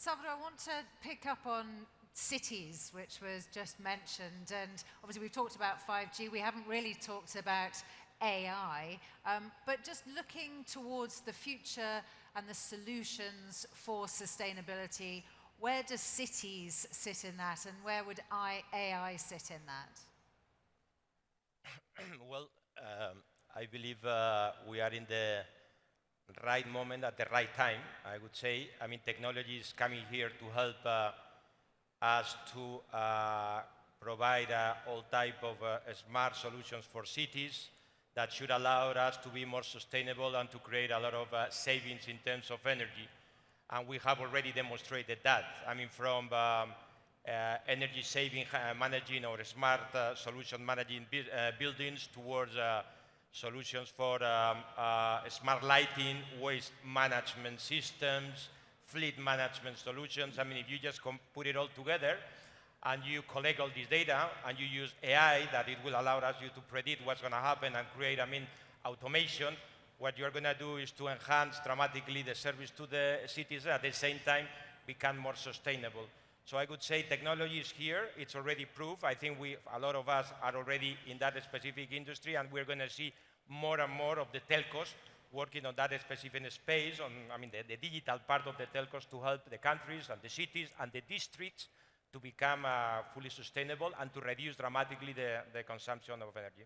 Salvador, I want to pick up on cities, which was just mentioned, and obviously we've talked about 5G, we haven't really talked about AI, but just looking towards the future and the solutions for sustainability, where do cities sit in that, and where would AI sit in that? Well, I believe we are in the right moment at the right time, I would say. I mean, technology is coming here to help us to provide all type of smart solutions for cities that should allow us to be more sustainable and to create a lot of savings in terms of energy. And we have already demonstrated that. I mean, from energy saving managing or smart solution managing buildings towards solutions for smart lighting, waste management systems, fleet management solutions. I mean, if you just put it all together and you collect all this data and you use AI, that it will allow us you to predict what's going to happen and create, I mean, automation. What you're going to do is to enhance dramatically the service to the citizens, at the same time become more sustainable. So I would say technology is here, it's already proof. I think a lot of us are already in that specific industry, and we're going to see more and more of the telcos working on that specific space, on, I mean, the digital part of the telcos to help the countries and the cities and the districts to become fully sustainable and to reduce dramatically the consumption of energy.